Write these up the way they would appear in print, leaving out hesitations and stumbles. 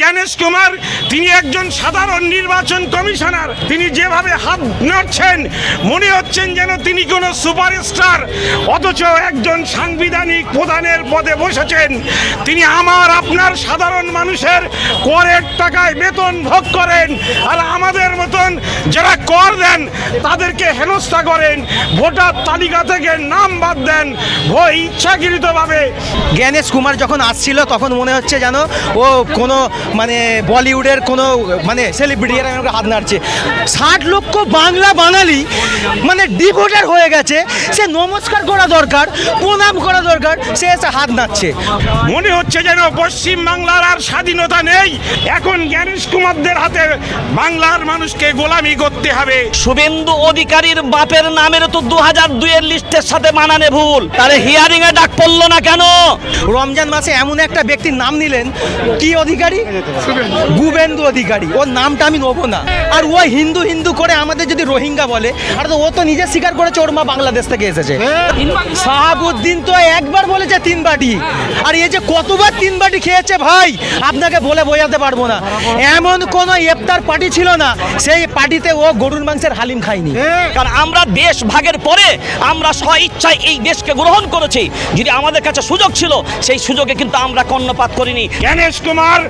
জ্ঞানেশ কুমার তিনি একজন সাধারণ নির্বাচন কমিশনার। তিনি যেভাবে হাত নাড়ছেন মনে হচ্ছেন যেন তিনি কোনো সুপারস্টার, অথচ একজন সাংবিধানিক প্রধানের পদে বসেছেন। তিনি আমার আপনার সাধারণ মানুষের করের টাকায় বেতন ভোগ করেন, আর আমাদের মতন যারা কর দেন তাদেরকে হেনস্থা করেন, ভোটার তালিকা থেকে নাম বাদ দেন ইচ্ছাকৃতভাবে। জ্ঞানেশ কুমার যখন আসছিল তখন মনে হচ্ছে যেন ও কোনো মানে বলিউডের কোনো মানে সেলিব্রিটিরা হাত নাড়ছে। 60 লক্ষ বাংলা বাঙালি মানে ডিভোটার হয়ে গেছে, সে নমস্কার করা দরকার, প্রণাম করা দরকার, সে এসে হাত নাড়ছে। মনে হচ্ছে যেন পশ্চিম বাংলার আর স্বাধীনতা নেই, এখন জ্ঞানেশ কুমারদের হাতে বাংলার মানুষকে গোলামি করতে হবে। শুভেন্দু অধিকারীর বাপের নামের তো 2002 লিস্টের সাথে মানানে ভুল, তাহলে হিয়ারিং এ ডাক পড়লো না কেন? রমজান মাসে এমন একটা ব্যক্তির নাম নিলেন, কি অধিকারী? গুবেন্দু অধিকারী। ওর নামটা আমি নেবো না। আর ও হিন্দু হিন্দু করে আমাদের যদি রোহিঙ্গা বলে, আর তো ও তো নিজে স্বীকার করেছে ওর মা বাংলাদেশ থেকে এসেছে। শাহাবুদ্দিন তো একবার বলেছে 3 বাটি, আর এই যে কতবার 3 বাটি খেয়েছে ভাই আপনাকে বলে বোঝাতে পারবো না। এমন কোন ইফতার পার্টি ছিল না সেই পার্টিতে ও গরুর মাংসের হালিম খায়নি। কারণ আমরা দেশ ভাগের পরে আমরা স্ব ইচ্ছায় এই দেশকে গ্রহণ করেছি। যদি আমাদের কাছে সুযোগ ছিল সেই সুযোগে কিন্তু আমরা কর্ণপাত করিনি। জ্ঞানেশ কুমার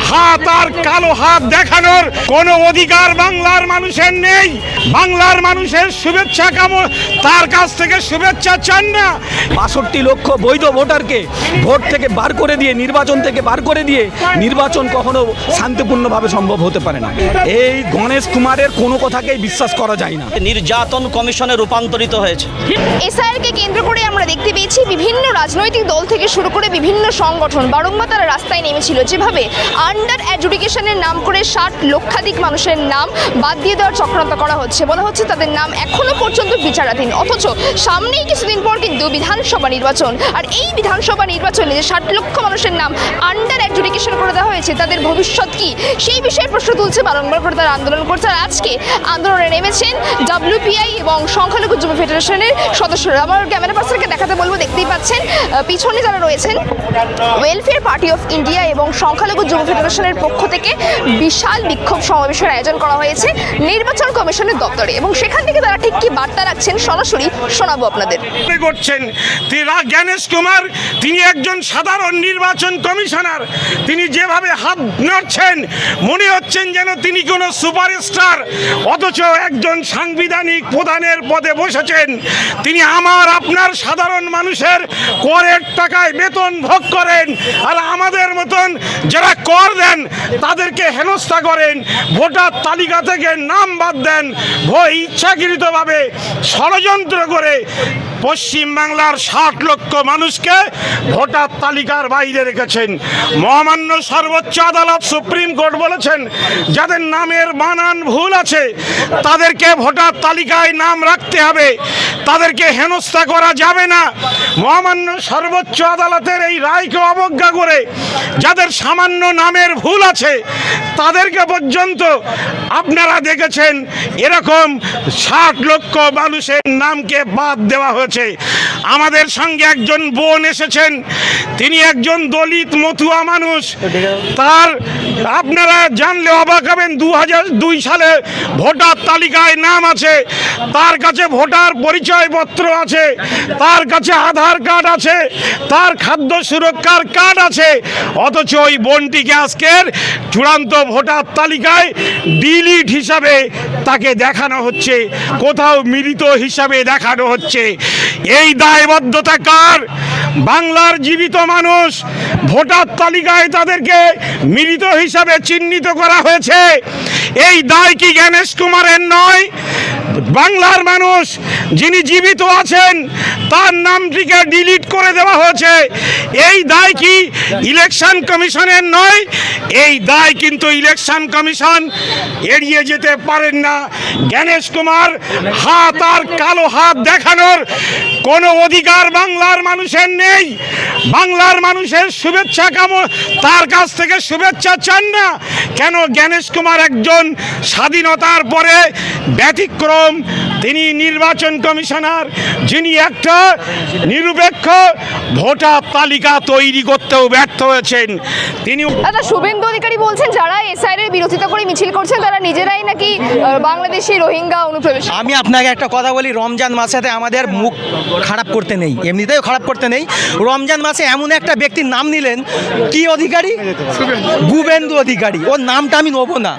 হাত আর কালো হাত দেখানোর কোনো অধিকার বাংলার মানুষের নেই। বাংলার মানুষের শুভেচ্ছা তার কাছ থেকে শুভেচ্ছা চান না। 62 লক্ষ বৈধ ভোটারকে ভোট থেকে বার করে দিয়ে, নির্বাচন থেকে বার করে দিয়ে নির্বাচন কখনো শান্তিপূর্ণভাবে সম্ভব হতে পারে না। এই গণেশ কুমারের কোনো কথাকেই বিশ্বাস করা যায় না। নির্যাতন কমিশনে রূপান্তরিত হয়েছে। এসআইআরকে কেন্দ্র করে আমরা দেখতে পেয়েছি বিভিন্ন রাজনৈতিক দল থেকে শুরু করে বিভিন্ন সংগঠন বারংবার তারা রাস্তায় নেমেছিল, যেভাবে আন্ডার অ্যাডজুডিকেশনের নাম করে 60 লক্ষাধিক মানুষের নাম বাদ দিয়ে দেওয়ার চক্রান্ত করা হচ্ছে। বলা হচ্ছে তাদের নাম এখনো পর্যন্ত বিচারাধীন, অথচ সামনেই কিছুদিন পর কিন্তু বিধানসভা নির্বাচন। আর এই বিধানসভা নির্বাচনে যে 60 লক্ষ মানুষের নাম আন্ডার অ্যাডজুডিকেশন করে দেওয়া হয়েছে, তাদের ভবিষ্যৎ কি সেই বিষয়ে প্রশ্ন তুলছে, বারংবার করে তারা আন্দোলন করছে। আর আজকে আন্দোলনে নেমেছেন WPI এবং সংখ্যালঘু যুব ফেডারেশনের সদস্যরা। আমার ক্যামেরা পার্সনকে দেখাতে বলবো, দেখতেই পাচ্ছেন পিছনে যারা রয়েছেন ওয়েলফেয়ার পার্টি অফ ইন্ডিয়া এবং সংখ্যালঘু যুব ফেডারেশনের পক্ষ থেকে বিশাল বিক্ষোভ সমাবেশের আয়োজন করা হয়েছে নির্বাচন কমিশনের দপ্তরে, এবং সেখান থেকে তারা ঠিক কি বার্তা রাখছেন সরাসরি শোনাবো আপনাদের। করছেন জ্ঞানেশ কুমার তিনি একজন সাধারণ নির্বাচন কমিশনার। তিনি যেভাবে হাত নাড়ছেন মনে হচ্ছেন যেন তিনি কোনো সুপারস্টার, অথচ একজন সাংবিধানিক প্রধানের পদে বসেছেন। তিনি আমার আপনার সাধারণ মানুষের করের টাকায় বেতন ভোগ করেন, আর আমাদের মতন যারা কর দেন তাদেরকে হেনস্থা করেন, ভোটার তালিকা থেকে নাম বাদ দেন ইচ্ছাকৃতভাবে ষড়যন্ত্র করে পশ্চিম বাংলার 60 লক্ষ মানুষকে ভোটার তালিকার বাইরে রেখেছেন। মহামান্য সর্বোচ্চ আদালত সুপ্রিম কোর্ট বলেছেন যাদের নামের বানান ভুল আছে তাদেরকে ভোটার তালিকায় নাম রাখতে হবে, তাদেরকে হেনস্থা করা যাবে না। মহামান্য সর্বোচ্চ আদালতের এই রায়কে অবজ্ঞা করে যাদের সামান্য নামের ভুল আছে তাদেরকে পর্যন্ত আপনারা দেখেছেন এরকম 60 লক্ষ মানুষের নামকে বাদ দেওয়া হয়েছে। আমাদের সঙ্গে একজন বোন এসেছেন, তিনি একজন দলিত মতুয়া মানুষ। তার আপনারা জানলে অবাক হবেন 2002 সালে ভোটার তালিকায় নাম আছে, তার কাছে ভোটার পরিচয়পত্র আছে, তার কাছে আধার কার্ড আছে, তার খাদ্য সুরক্ষার কার্ড আছে, অথচ ওই বোনটিকে আজকের চূড়ান্ত ভোটার তালিকায় ডিলিট হিসাবে তাকে দেখানো হচ্ছে, কোথাও মৃত হিসাবে দেখানো হচ্ছে। এই দায়বদ্ধতা কার? বাংলার জীবিত মানুষ ভোটার তালিকায় তাদেরকে মৃত হিসাবে চিহ্নিত করা হয়েছে, এই দায় কি জ্ঞানেশ কুমারের নয়? বাংলার মানুষ যিনি জীবিত আছেন তার নামটিকে ডিলিট করে দেওয়া হয়েছে, এই দায় কি ইলেকশন কমিশনের নয়? এই দায় কিন্তু ইলেকশন কমিশন এড়িয়ে যেতে পারেন না। জ্ঞানেশ কুমার হাত আর কালো হাত দেখানোর কোনো অধিকার বাংলার মানুষের নেই। বাংলার মানুষের শুভেচ্ছা তার কাছ থেকে শুভেচ্ছা চান না কেন? জ্ঞানেশ কুমার একজন স্বাধীনতার পরে ব্যতিক্রম প্রথম তিনি নির্বাচন কমিশনার, যিনি একটা নিরপেক্ষ ভোটার তালিকা তৈরি করতেও ব্যর্থ হয়েছেন। তিনি দাদা, শুভেন্দু অধিকারী বলছেন যারা এসআইআর এর বিরোধিতা করে মিছিল করছেন তারা নিজেরাই নাকি বাংলাদেশি রোহিঙ্গা অনুপ্রবেশ। আমি আপনাকে একটা কথা বলি, রমজান মাসেতে আমাদের মুখ খারাপ করতে নেই, এমনিতেও খারাপ করতে নেই। রমজান মাসে এমন একটা ব্যক্তির নাম নিলেন, কি অধিকারী? গুবেন্দু অধিকারী। ওর নামটা আমি নেবো না।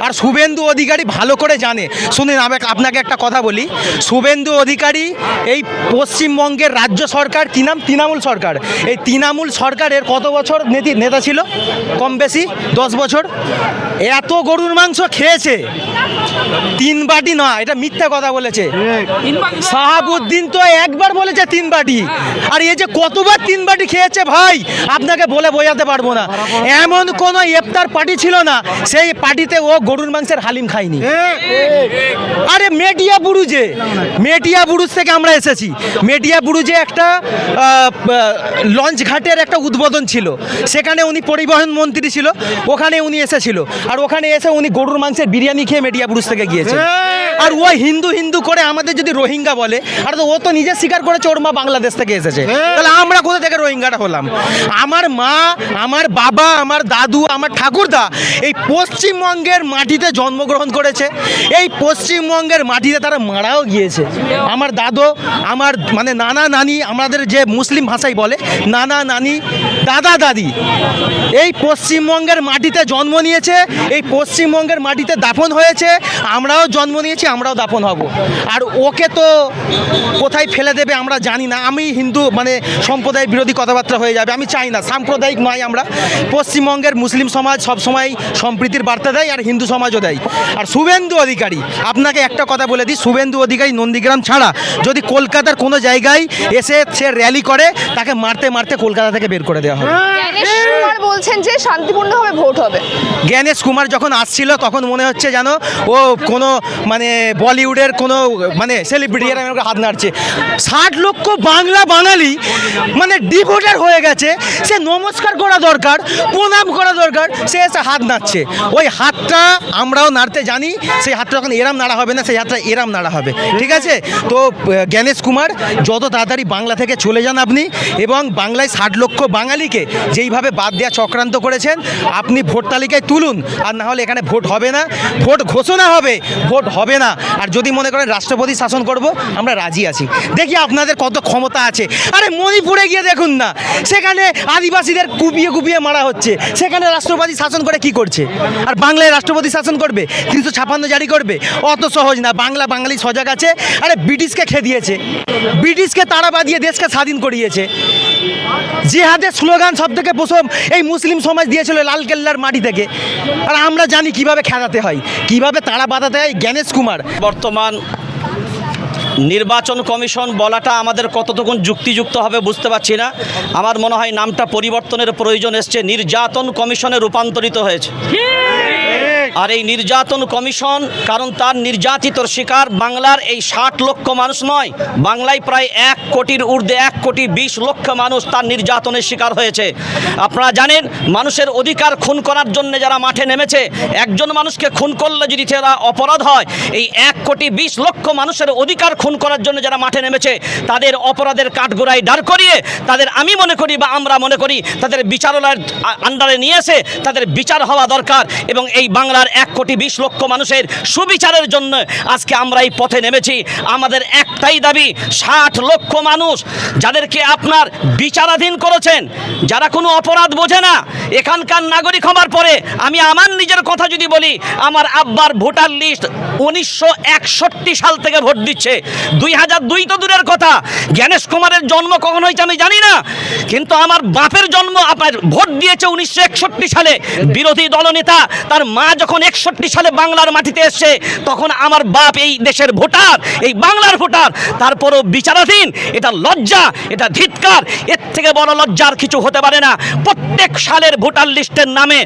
আর শুভেন্দু অধিকারী ভালো করে জানে। শুনুন, আমি আপনাকে একটা কথা বলি, শুভেন্দু অধিকারী এই পশ্চিমবঙ্গের রাজ্য সরকার, কি নাম, তৃণমূল সরকার, এই তৃণমূল সরকারের কত বছর নেতা ছিল? কম বেশি 10 বছর। এত গরুর মাংস খেয়েছে, 3 বাটি না, এটা মিথ্যা কথা বলেছে। শাহাবুদ্দিন তো একবার বলেছে 3 বাটি, আর এই যে কতবার 3 বাটি খেয়েছে ভাই, আপনাকে বলে বোঝাতে পারবো না। এমন কোনো ইফতার পার্টি ছিল না সেই পার্টিতে ও গরুর মাংসের হালিম খায়নি। আরে মেটিয়া বুরুজ থেকে আমরা এসেছি। মেটিয়া বুরুজে একটা লঞ্চ ঘাটের একটা উদ্বোধন ছিল, সেখানে উনি পরিবহন মন্ত্রী ছিল, ওখানে উনি এসেছিল, আর ওখানে এসে উনি গরুর মাংসের বিরিয়ানি খেয়ে মেটিয়া বুরুজ থেকে গিয়েছে। আর ও হিন্দু করে আমাদের যদি রোহিঙ্গা বলে, আর তো ও তো নিজে স্বীকার করেছে ওর মা বাংলাদেশ থেকে এসেছে, তাহলে আমরা কোথা থেকে রোহিঙ্গাটা হলাম? আমার মা, আমার বাবা, আমার দাদু, আমার ঠাকুরদা এই পশ্চিমবঙ্গের মাটিতে জন্মগ্রহণ করেছে, এই পশ্চিমবঙ্গের মাটিতে তারা মারাও গিয়েছে। আমার দাদু, আমার মানে নানা নানি, আমাদের যে মুসলিম ভাষায় বলে নানা নানি, দাদা দাদি এই পশ্চিমবঙ্গের মাটিতে জন্ম নিয়েছে, এই পশ্চিমবঙ্গের মাটিতে দাফন হয়েছে। আমরাও জন্ম নিয়েছি, আমরাও দাফন হব। আর ওকে তো কোথায় ফেলে দেবে আমরা জানি না। আমি হিন্দু মানে সম্প্রদায় বিরোধী কথাবার্তা হয়ে যাবে, আমি চাই না। সাম্প্রদায়িক নয় আমরা। পশ্চিমবঙ্গের মুসলিম সমাজ সবসময় সম্প্রীতির বার্তা দেয়, আর হিন্দু সমাজও দেয়। আর শুভেন্দু অধিকারী, আপনাকে একটা কথা বলে দিই, শুভেন্দু অধিকারী নন্দীগ্রাম ছাড়া যদি কলকাতার কোনো জায়গায় এসে সে র্যালি করে, তাকে মারতে মারতে কলকাতা থেকে বের করে দেওয়া হবে। জ্ঞানেশ কুমার বলছেন যে শান্তিপূর্ণভাবে ভোট হবে। জ্ঞানেশ কুমার যখন আসছিল তখন মনে হচ্ছে যেন ও কোনো মানে বলিউডের কোনো মানে সেলিব্রিটি হাত নাড়ছে। 60 লক্ষ বাঙালি মানে ডিভোটার হয়ে গেছে, সে নমস্কার করা দরকার, প্রণাম করা দরকার, সে এসে হাত নাড়ছে। ওই হাতটা আমরাও নাড়তে জানি, সেই হাতটা যখন এরাম নাড়া হবে না, সেই হাতটা এরাম নাড়া হবে, ঠিক আছে? তো জ্ঞানেশ কুমার যত তাড়াতাড়ি বাংলা থেকে চলে যান আপনি, এবং বাংলায় 60 লক্ষ বাঙালিকে যেইভাবে বাদ দেওয়া চক্রান্ত করেছেন, আপনি ভোট তালিকায় তুলুন। আর না হলে এখানে ভোট হবে না, ভোট ঘোষণা হবে, ভোট হবে না। আর যদি মনে করেন রাষ্ট্রপতি শাসন করব, আমরা রাজি আছি। দেখি আপনাদের কত ক্ষমতা আছে। আরে মণিপুরে গিয়ে দেখুন না, সেখানে আদিবাসীদের কুপিয়ে মারা হচ্ছে, সেখানে রাষ্ট্রপতি শাসন করে কি করছে? আর বাংলায় রাষ্ট্রপতি শাসন করবে, 356 জারি করবে? অত সহজ না। বাঙালি সজাগ আছে। আরে ব্রিটিশকে খেদিয়েছে, ব্রিটিশকে তাড়া বাঁধিয়ে দেশকে স্বাধীন করিয়েছে। জিহাদের স্লোগান সব থেকে প্রথম এই মুসলিম সমাজ দিয়েছিল লালকেল্লার মাটি থেকে। আর আমরা জানি কিভাবে খেদাতে হয়, কিভাবে তাড়া বাঁধাতে হয়। জ্ঞানেশ কুমার বর্তমান নির্বাচন কমিশন বলাটা আমাদের কতটুকু যুক্তিযুক্ত হবে বুঝতে পারছি না। আমার মনে হয় নামটা পরিবর্তনের প্রয়োজন এসছে, নির্যাতন কমিশনে রূপান্তরিত হয়েছে। আর এই নির্যাতন কমিশন, কারণ তার নির্যাতিতর শিকার বাংলার এই 60 লক্ষ মানুষ নয়, বাংলায় প্রায় 1 কোটির ঊর্ধ্বে 1,20,00,000 মানুষ তার নির্যাতনের শিকার হয়েছে। আপনারা জানেন, মানুষের অধিকার খুন করার জন্য যারা মাঠে নেমেছে, একজন মানুষকে খুন করলে যদি তারা অপরাধ হয়, এই 1,20,00,000 মানুষের অধিকার খুন করার জন্য যারা মাঠে নেমেছে, তাদের অপরাধের কাঠগড়ায় দাঁড় করিয়ে তাদের, আমি মনে করি বা আমরা মনে করি, তাদের বিচারালয়ের আন্ডারে নিয়ে এসে তাদের বিচার হওয়া দরকার। এবং এই বাংলার 1,20,00,000 মানুষের সুবিচারের জন্য আজকে আমরা এই পথে নেমেছি। আমাদের একটাই দাবি, 60 লক্ষ মানুষ যাদেরকে আপনার বিচারাধীন করেছেন, যারা কোনো অপরাধ বোঝে না, এখানকার নাগরিক হবার পরে, আমি আমার নিজের কথা যদি বলি, আমার আব্বার ভোটার লিস্ট 1961 সাল থেকে ভোট দিচ্ছে। 2002 তো দূরের কথা, জ্ঞানেশ কুমারের জন্ম কখন হয়েছে আমি জানি না, কিন্তু আমার বাপের জন্ম আপনার ভোট দিয়েছে 1961 সালে। বিরোধী দলনেতা তার মা যখন 61 সালে বাংলার মাটিতে এসছে, তখন আমার বাপ এই দেশের ভোটার, এই বাংলার ভোটার, তারপরও বিচারাধীন। এটা লজ্জা, এটা ধিক্কার। এর থেকে বড় লজ্জার কিছু হতে পারে না। প্রত্যেক সালের ভোটার লিস্টের নামে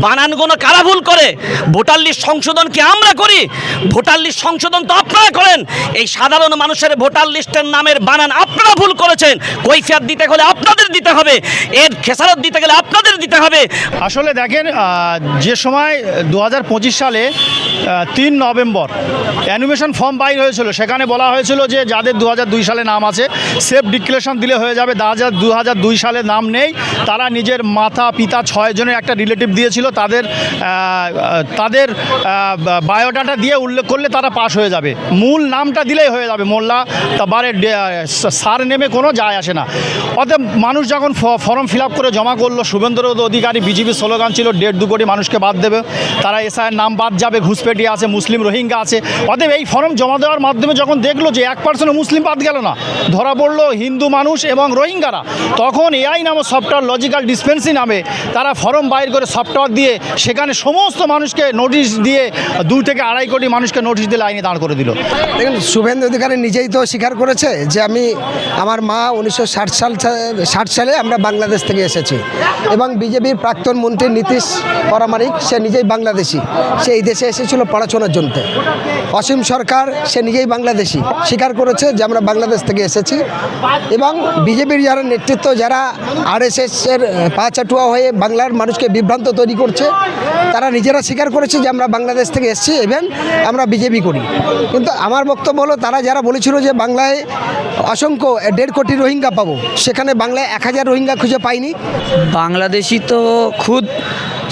বানানগুলো কারা ভুল করে? ভোটার লিস্ট সংশোধন কি আমরা করি? ভোটার লিস্ট সংশোধন তো আপনারা করেন। এই সাধারণ মানুষের ভোটার লিস্টের নামের বানান আপনারা ভুল করেছেন। কৈফিয়ত দিতে হলে আপনাদের দিতে হবে, এর খেসারত দিতে গেলে আপনাদের দিতে হবে। আসলে দেখেন, যে সময় সালে 3 নভেম্বর অ্যানিমেশন ফর্ম বাইর হয়েছিল, সেখানে বলা হয়েছিল যে যাদের 2002 সালে নাম আছে সেফ ডিক্লারেশন দিলে হয়ে যাবে। 2002 সালে নাম নেই, তারা নিজের মাতা পিতা 6 জনের একটা রিলেটিভ দিয়েছিল, তাদের বায়োডাটা দিয়ে উল্লেখ করলে তারা পাস হয়ে যাবে। মূল নামটা দিলেই হয়ে যাবে, মোল্লা তাবারে সার নেমে কোনো যায় আসে না। অতএব মানুষ যখন ফর্ম ফিল আপ করে জমা করলো, শুভেন্দু অধিকারী বিজেপির স্লোগান ছিল 1.5-2 কোটি মানুষকে বাদ দেবে, তারা এসআইয়ের নাম বাদ যাবে, ঘুষপেটি আছে, মুসলিম রোহিঙ্গা আছে। অতএব এই ফর্ম জমা দেওয়ার মাধ্যমে যখন দেখলো যে 1% মুসলিম বাদ গেল না, ধরা পড়লো হিন্দু মানুষ এবং রোহিঙ্গারা, তখন এআই নামে সফটওয়্যার লজিক্যাল ডিসপেন্সি নামে তারা ফর্ম বাইর করে সফটওয়্যার দিয়ে সেখানে সমস্ত মানুষকে নোটিশ দিয়ে 2 থেকে 2.5 কোটি মানুষকে নোটিশ দিয়ে লাইনে দাঁড় করে দিল। দেখুন, শুভেন্দু অধিকারী নিজেই তো স্বীকার করেছে যে আমার মা 1960 সালে আমরা বাংলাদেশ থেকে এসেছি, এবং বিজেপির প্রাক্তন মন্ত্রী নীতিশ পরামানিক সে নিজেই বাংলাদেশি, সে এই দেশে এসেছিল পড়াশোনার জন্য। অসীম সরকার সে নিজেই বাংলাদেশি, স্বীকার করেছে যে আমরা বাংলাদেশ থেকে এসেছি। এবং বিজেপির যারা নেতৃত্ব, যারা আরএসএসের পা চাটুয়া হয়ে বাংলার মানুষকে বিভ্রান্ত তৈরি করছে, তারা নিজেরা স্বীকার করেছে যে আমরা বাংলাদেশ থেকে এসেছি এবং আমরা বিজেপি করি। কিন্তু আমার বক্তব্য হলো, তারা যারা বলেছিল যে বাংলায় অসংখ্য 1.5 কোটি রোহিঙ্গা পাবো, সেখানে বাংলায় 1000 রোহিঙ্গা খুঁজে পাইনি। বাংলাদেশি তো খুদ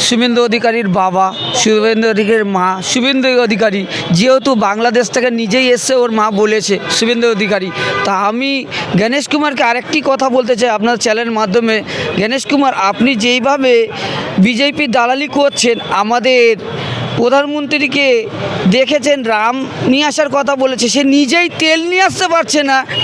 শুভেন্দু অধিকারীর বাবা, শুভেন্দু অধিকারীর মা, শুভেন্দু অধিকারী যেহেতু বাংলাদেশ থেকে নিজেই এসছে, ওর মা বলেছে শুভেন্দু অধিকারী। তা আমি গণেশ কুমারকে আরেকটি কথা বলতে চাই আপনার চ্যানেলের মাধ্যমে। গণেশ কুমার, আপনি যেইভাবে বিজেপির দালালি করছেন, আমাদের প্রধানমন্ত্রীকে দেখেছেন রাম নিয়ে আসার কথা বলেছে, সে নিজেই তেল নিয়ে আসতে পারছে না,